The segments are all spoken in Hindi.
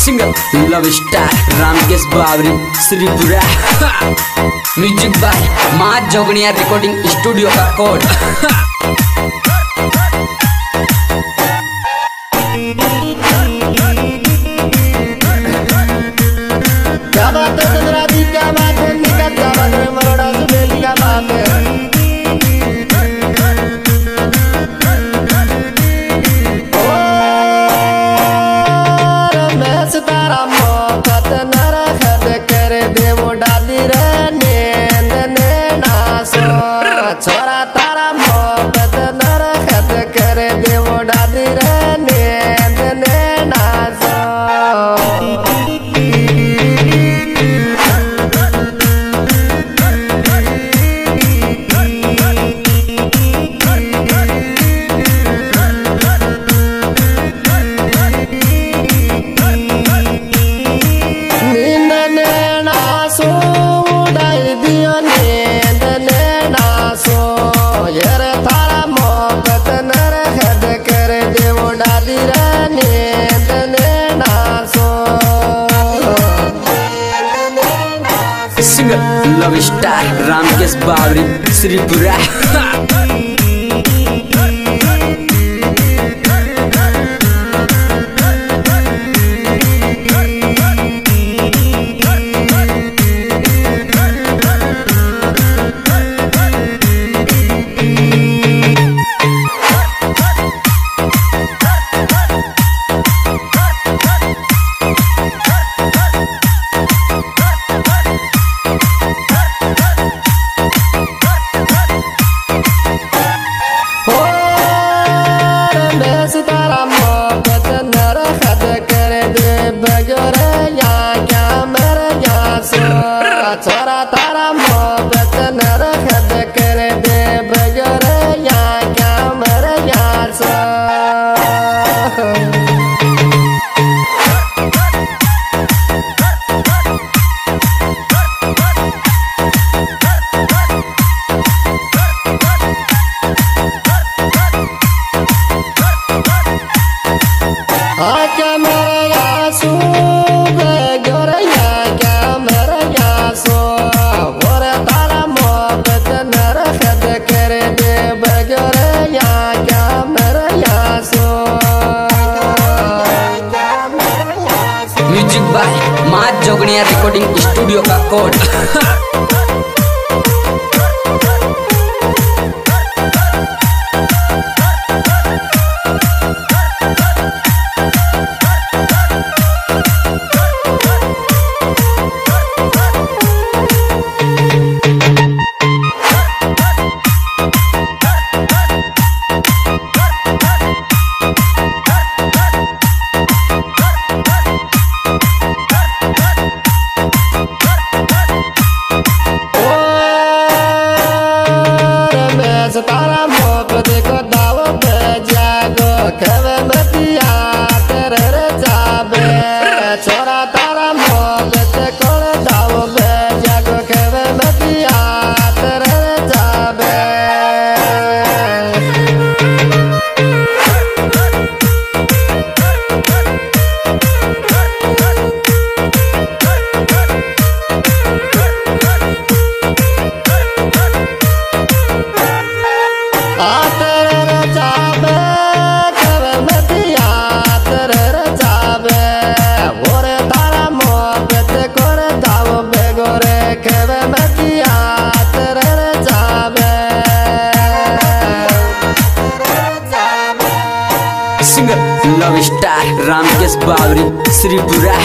Singer love star Ramkesh Bawri Shripura. Music by Maa Jogniya recording studio का कोड। क्या बात है चंद्रा जी, क्या बात है निकट, क्या बात है मरोड़ा सुबेली, क्या बात है। तारा मोहब्बत नरखद कर दे वो डाली रे नींद ने नासो। छोरा तारा मोहब्बत नरखद कर दे वो डाली रे नींद ने नासो। Singer love star Ramkesh Bawri Shripura. छोरा तारा मोहब्बत नरखद कर दे बगैर यहाँ क्या मर यार सा। Music by Maa Jogniya recording studio का कोड। तारा मोहब्बत को दाव पे जागो खवे मतिया तेरे रे जाबे। छोरा तारा मोहब्बत को दाव पे जागो खवे मतिया तेरे रे जाबे। Singer love star Ramkesh Bawri Shripura.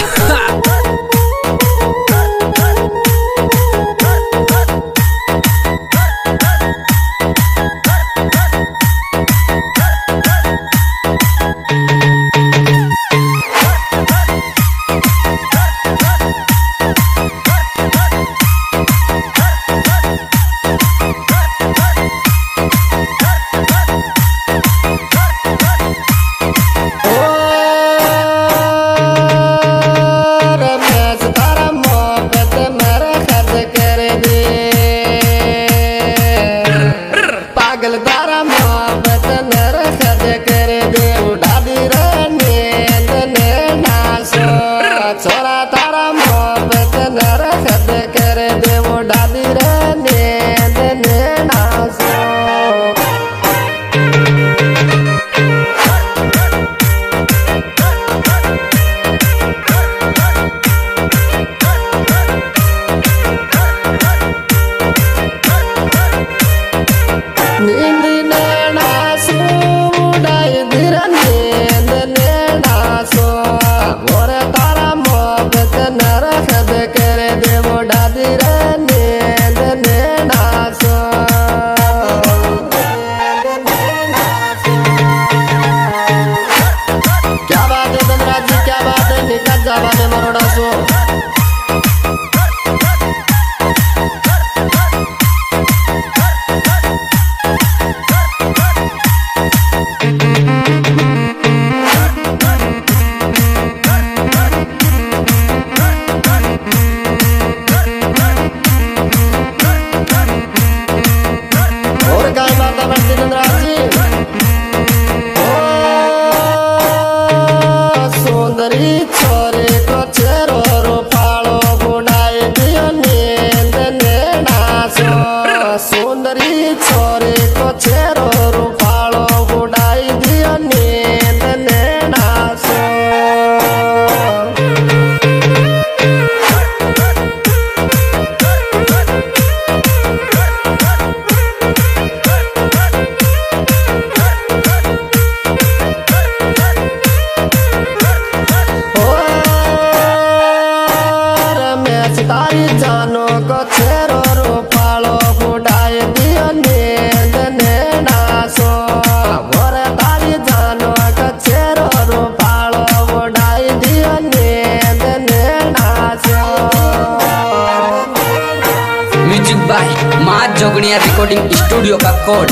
Jogania recording studio का कोड।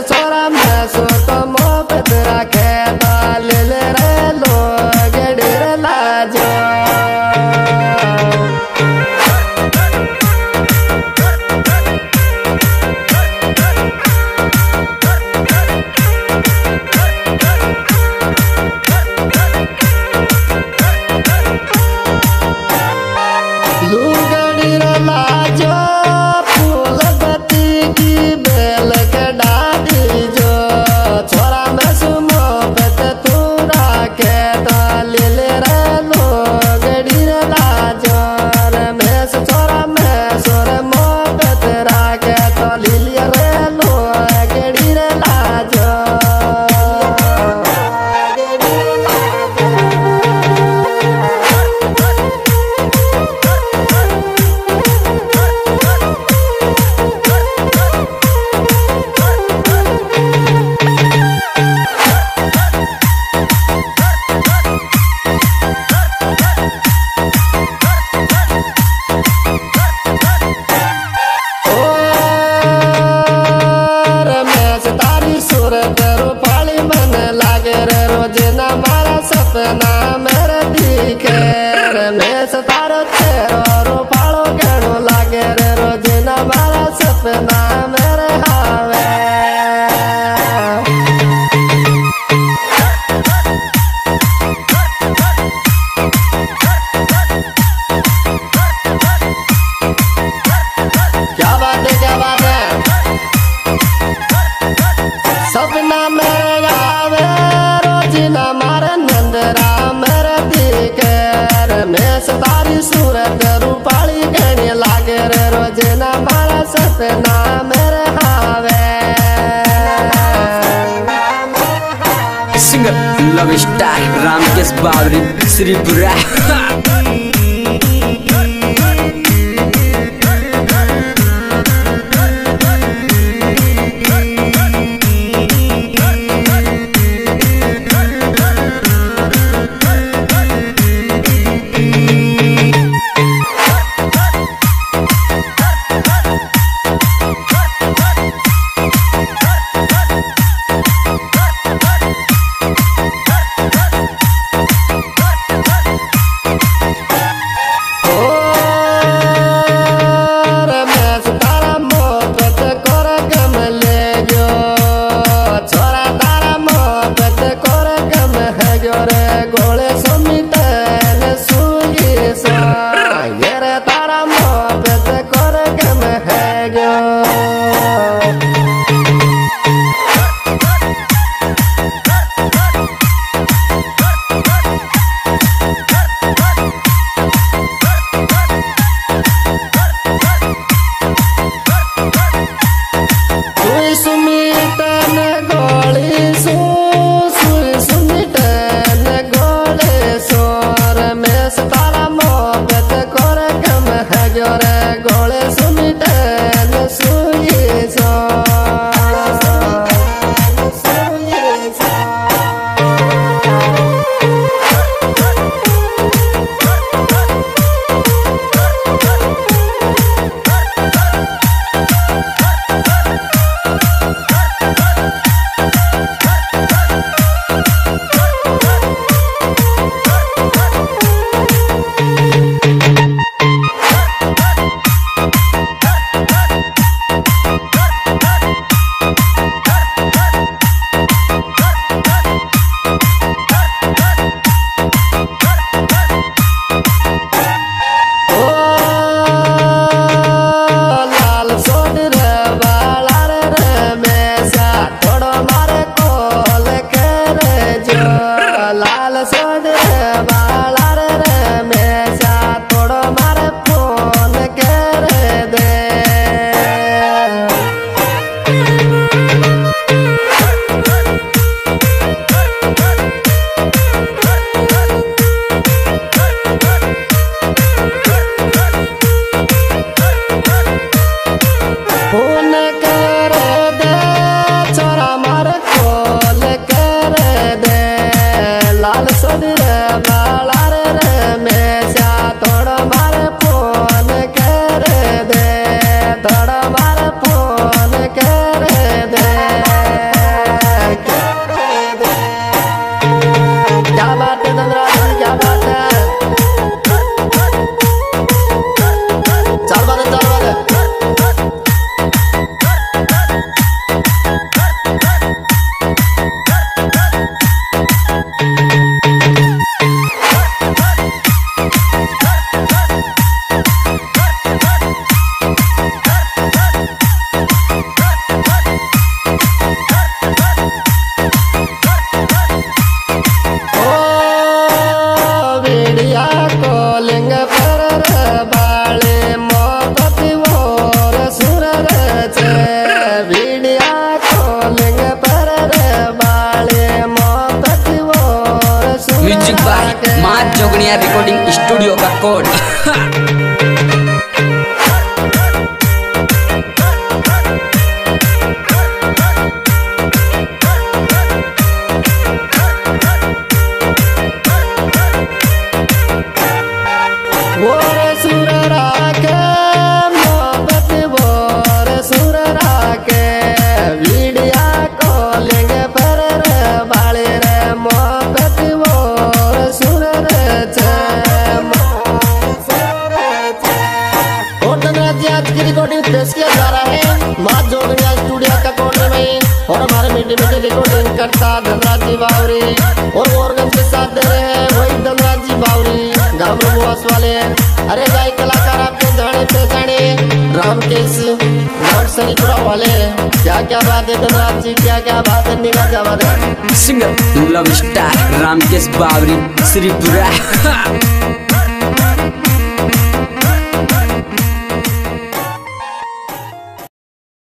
छोरा मैं सो तो मोहब्बत रखे डाल ले रे लोग डर लाजो लुगड़ी रे लाजो फूल बत्ती की बेल के डाली जो छोरा मैं सुमो बत तू राखे डाल ले रे लुगड़ी रे लाजो रे मैं छोरा मैं सोर मोहब्बत राखे डाल ले रे लुगड़ी रे लाजो सपना मेरे दिखे रे मैं सतारो तेरो रूपालो गणो लागे रे रोजना मारा सपना मेरे हावे क्या बात है सपना मेरे आवे रोजना मारे नंदरा मेरे दिखे रे मैं सतारी सूरत रूपाली गणी लागे रे रोजना मारा सपना मेरे हावे singer love star Ramkesh Bawri Shripura. गोले सुनी सुई थोड़ा बार फोन कर दे। क्या बात है धनराज, क्या बात है? चल बात है, चल बात है। Music by Maa Jogniya recording studio का कोड। रिकॉर्डिंग पेश किया जा रहा है माँ जोगनिया स्टूडियो का कोने में, और हमारे मीठी मीठी रिकॉर्डिंग करता धनराज जी बावरी, और ऑर्गन के साथ दे रहे हैं वही धनराज जी बावरी गामरू मुआस वाले। अरे भाई कलाकार आपके जाने पहचाने रामकेश सनीपुरा वाले, क्या क्या बात है धनराज जी, क्या क्या बात है, निगाह क्या बात है। Singer love star Ramkesh Bawri Shripura.